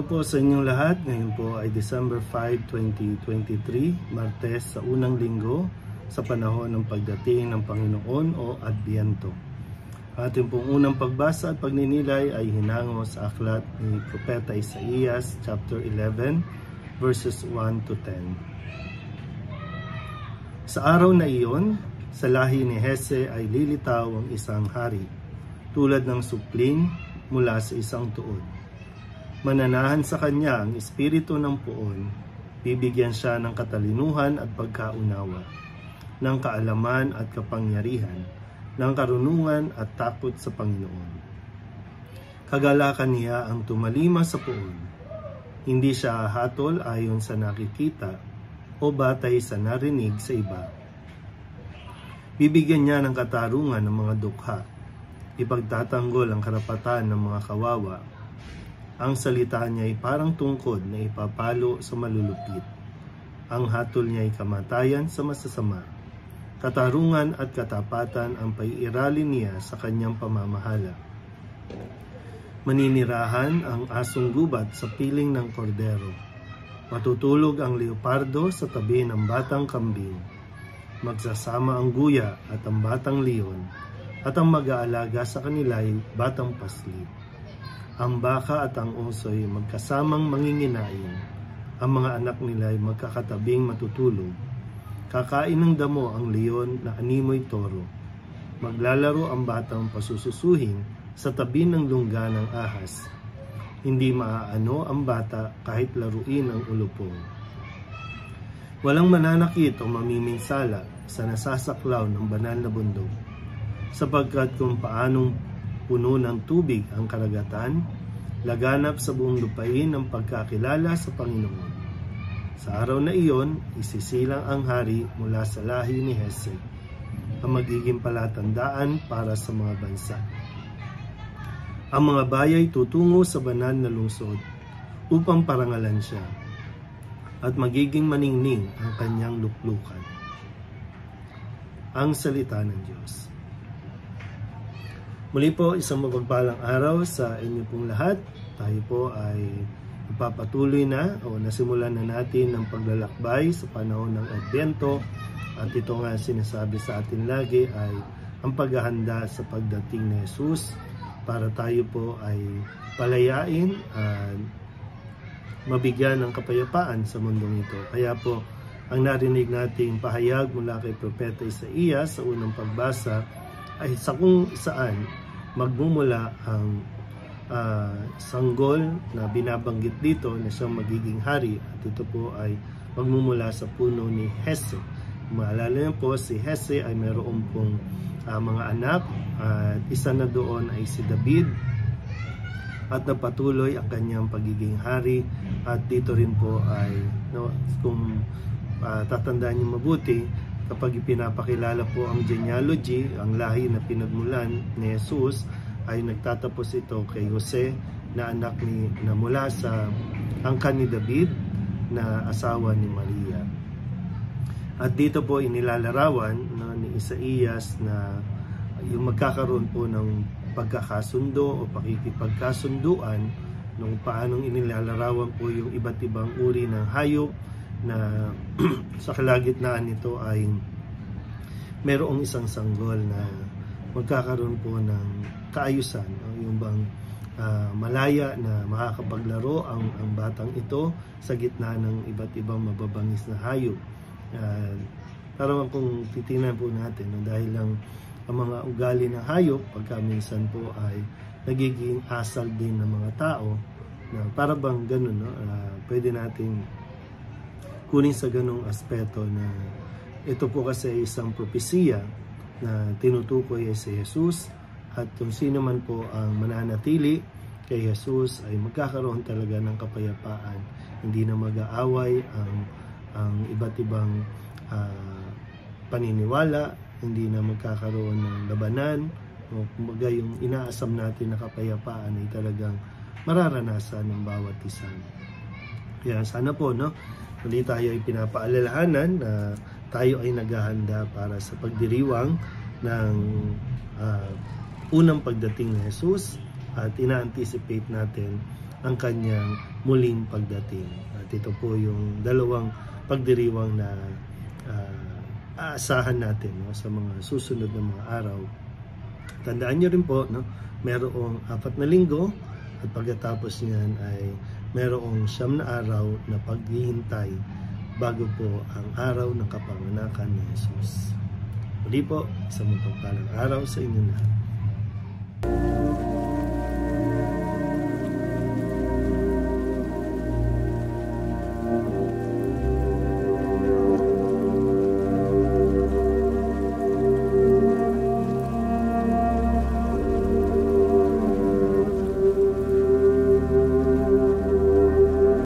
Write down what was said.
Araw po sa inyong lahat. Ngayon po ay December 5, 2023, Martes sa unang linggo sa panahon ng pagdating ng Panginoon o Adbyento. Ating pong unang pagbasa at pagninilay ay hinango sa aklat ni Propeta Isaías chapter 11 verses 1 to 10. Sa araw na iyon, sa lahi ni Hese ay lilitaw ang isang hari, tulad ng supling mula sa isang tuod. Mananahan sa kanya ang espiritu ng poon, bibigyan siya ng katalinuhan at pagkaunawa, ng kaalaman at kapangyarihan, ng karunungan at takot sa Panginoon. Kagalakan niya ang tumalima sa poon, hindi siya hahatol ayon sa nakikita o batay sa narinig sa iba. Bibigyan niya ng katarungan ng mga dukha, ipagtatanggol ang karapatan ng mga kawawa. Ang salita niya ay parang tungkod na ipapalo sa malulupit. Ang hatol niya ay kamatayan sa masasama. Katarungan at katapatan ang paiiralin niya sa kanyang pamamahala. Maninirahan ang asong gubat sa piling ng kordero. Matutulog ang leopardo sa tabi ng batang kambing. Magsasama ang guya at ang batang leon, at ang mag-aalaga sa kanila ay batang paslit. Ang baka at ang oso ay magkasamang manginginain. Ang mga anak nila ay magkakatabing matutulog. Kakain ng damo ang leon na animoy toro. Maglalaro ang batang pasususuhin sa tabi ng lungga ng ahas. Hindi maaano ang bata kahit laruin ang ulupong. Walang mananakit o mamiminsala sa nasasaklaw ng banal na bundok, sapagkat kung paanong puno ng tubig ang karagatan, laganap sa buong lupain ang pagkakilala sa Panginoon. Sa araw na iyon, isisilang ang hari mula sa lahi ni Hese, ang magiging palatandaan para sa mga bansa. Ang mga bayay tutungo sa banal na lungsod upang parangalan siya, at magiging maningning ang kanyang luklukan. Ang salita ng Diyos. Muli po, isang mapagpalang araw sa inyo pong lahat. Tayo po ay ipapatuloy na o nasimulan na natin ang paglalakbay sa panahon ng Adbyento. At ito nga sinasabi sa atin lagi ay ang paghahanda sa pagdating ni Jesus para tayo po ay palayain at mabigyan ng kapayapaan sa mundong ito. Kaya po, ang narinig nating pahayag mula kay Propeta Isaías sa unang pagbasa ay sa kung saan magmumula ang sanggol na binabanggit dito na siyang magiging hari, at ito po ay magmumula sa puno ni Hese. Maalala niyo po, si Hese ay mayroon pong mga anak, at isa na doon ay si David, at napatuloy ang kanyang pagiging hari. At dito rin po ay kung tatandaan niyo mabuti, kapag ipinapakilala po ang genealogy, ang lahi na pinagmulan ni Jesus, ay nagtatapos ito kay Jose na anak na mula sa angkan ni David na asawa ni Maria. At dito po inilalarawan ni Isaías na yung magkakaroon po ng pagkakasundo o pakikipagkasunduan nung paanong inilalarawan po yung iba't ibang uri ng hayop na sa kalagitnaan nito ay merong isang sanggol na magkakaroon po ng kaayusan, yung bang malaya na makakapaglaro ang batang ito sa gitna ng iba't ibang mababangis na hayop. Parang kung titingnan po natin, dahil lang ang mga ugali ng hayop pagka minsan po ay nagiging asal din ng mga tao, na para bang ganun, pwede nating kunin sa ganong aspeto na ito po kasi isang propesiya na tinutukoy ay si Jesus, at kung sino man po ang mananatili kay Jesus ay magkakaroon talaga ng kapayapaan. Hindi na mag-aaway ang iba't ibang paniniwala, hindi na magkakaroon ng labanan, o kumbaga yung inaasam natin na kapayapaan ay talagang mararanasan ng bawat isa. Kaya sana po, muli tayo ay pinapaalalahanan na tayo ay naghahanda para sa pagdiriwang ng unang pagdating ni Jesus, at ina-anticipate natin ang kanyang muling pagdating. At ito po yung dalawang pagdiriwang na aasahan natin, no, sa mga susunod na mga araw. Tandaan nyo rin po, no, merong 4 na linggo at pagkatapos niyan ay merong 9 na araw na paghihintay bago po ang araw ng kapanganakan ni Jesus. Muli po, isang mapagpalang araw sa inyo lahat.